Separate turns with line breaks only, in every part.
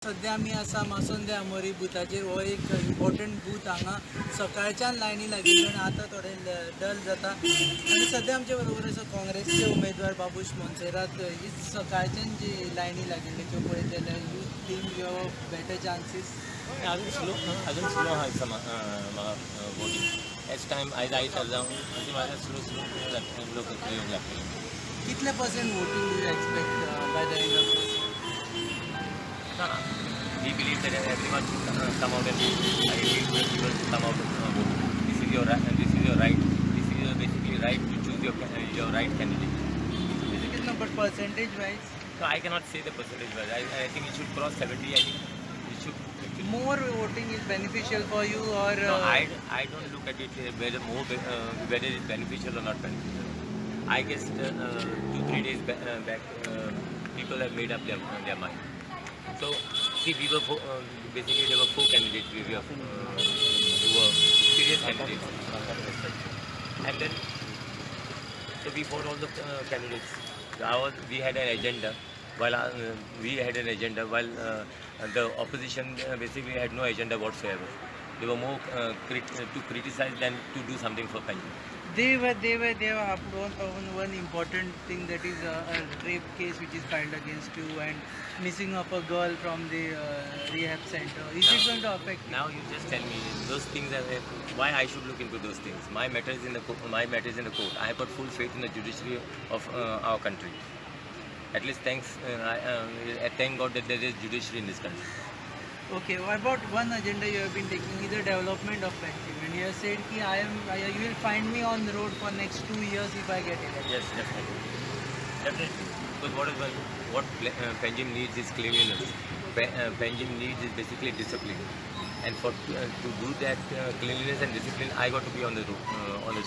सध्या आमी आसा मासोंदे आमोरी बुथाचेर हो एक इम्पॉर्टंट बूथ हांगा सकाळच्यान लायनी लागिल्ल्यो आनी आतां थोडे डल जाता आनी सध्या आमचे बरोबर आसा काँग्रेसचे उमेदवार बाबूश मोन्सेरात ही सकाळच्यान जी लायनी लागिल्ली त्यो पळयत जाल्यार you think you have better chances
अजून स्लो आहे म्हाका वोटींग एज टायम आयज आयज जावन अशें म्हाका स्लो लोक येवंक लागतले.
कितले percent voting you expect by the end of
We believe that everyone should come out and vote. I believe that people should come out and vote. This is your right. This is your right. This is your basically right to choose your right candidate.
कितना but percentage wise?
So I cannot say the percentage, but I think it should cross 70. I think it should.
More voting is beneficial for you or?
No, I don't look at it whether whether it's beneficial or not beneficial. I guess 2-3 days back people have made up their mind. So, see, we were basically there were 4 candidates who were serious candidates, and then so we fought all the candidates. We had an agenda, while the opposition basically had no agenda whatsoever. They were more to criticize than to do something for Punjab.
They were up one important thing, that is a rape case which is filed against you and missing of a girl from the rehab center. Is it going to affect you?
Now you just tell me those things why I should look into those things. My matter is in the court. I have got full faith in the judiciary of our country. At least thank God that there is judiciary in this country.
Okay, what about one agenda you have been taking is the development of Panjim, and you have said ki you will find me on the road for next 2 years if I get elected.
Yes, definitely. Because what Panjim needs is cleanliness. Panjim needs is basically discipline, and to do that cleanliness and discipline, I got to be on the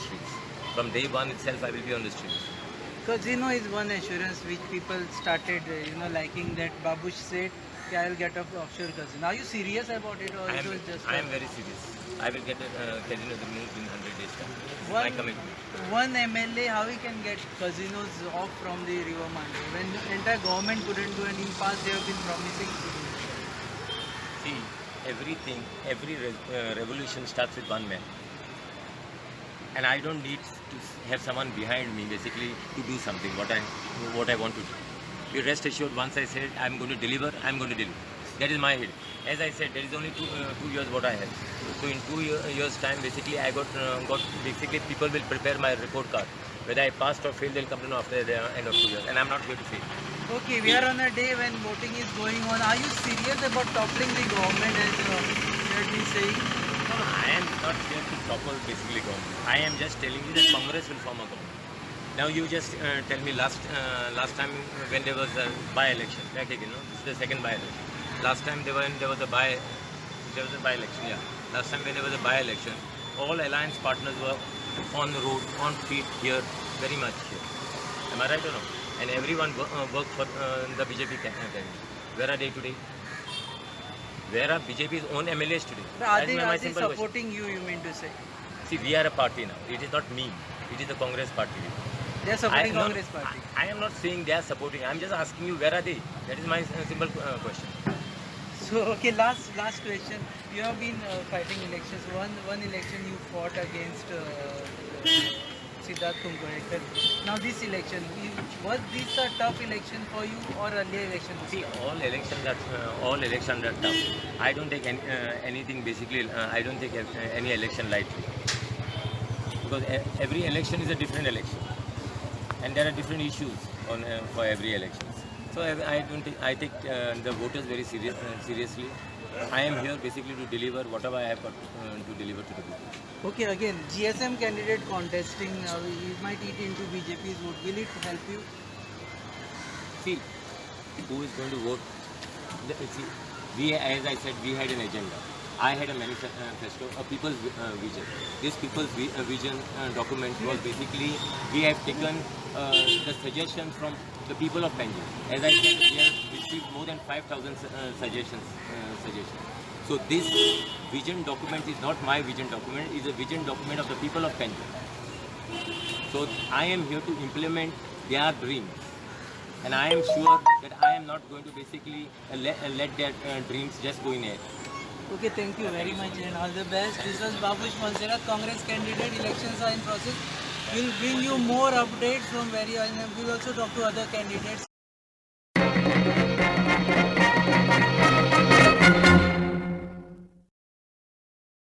streets. From day one itself, I will be on the streets.
Casino is one assurance which people started, liking, that Babush said, I will get an offshore casino. Are you serious about it, or it was just?
I am very serious. I will get a casino removed in 100 days time. My commitment.
One MLA, how he can get casinos off from the river Mande when the entire government couldn't do, and in past they have been promising to do?
See, every revolution starts with one man. And I don't need to have someone behind me basically to do something what I want to do. You rest assured, once I said I'm going to deliver, I'm going to deliver. That is my head. As I said, there is only two years what I have. So in 2 years time, basically I got basically people will prepare my report card. Whether I passed or failed, they'll come to know after the end of 2 years, and I'm not here to fail.
Okay, we are on a day when voting is going on. Are you serious about toppling the government, as you have been saying?
No, I am not here to topple basically government. I am just telling you that Congress will form a government. Now you just tell me last time when there was a by-election, this is the second by-election. Last time there was a by-election, yeah. Last time when there was a by-election, all alliance partners were on the road, on feet here, very much here. Am I right or no? And everyone worked for the BJP candidate. Where are they today? Where are BJP's own MLAs today?
Are they supporting you mean to say?
See, we are a party now. It is not me. It is the Congress party.
They are supporting Congress party.
I am not saying they are supporting. I am just asking you, where are they? That is my simple question.
So, okay, last question. You have been fighting elections. One election you fought against Siddharth Kumkorkar. Now this election, was this a tough election for you, or earlier election?
See, all elections are tough. I don't take anything basically. I don't take any election lightly, because every election is a different election. And there are different issues for every election. So I take the voters very seriously. I am here basically to deliver whatever I have got to deliver to the people.
Okay, again, GSM candidate contesting, he might eat into BJP's vote. Will it help you?
See, who is going to vote? See, as I said, we had an agenda. I had a manifesto, a people's vision. This people's vision document was basically, we have taken the suggestions from the people of Panjim. As I said, we have received more than 5,000 suggestions. So this vision document is not my vision document, it is a vision document of the people of Panjim. So I am here to implement their dreams. and I am sure that I am not going to basically let their dreams just go in air.
Okay, thank you very much and all the best. This was Babush Monsera, Congress candidate. Elections are in process. We'll bring you more updates from very, and we'll also talk to other candidates.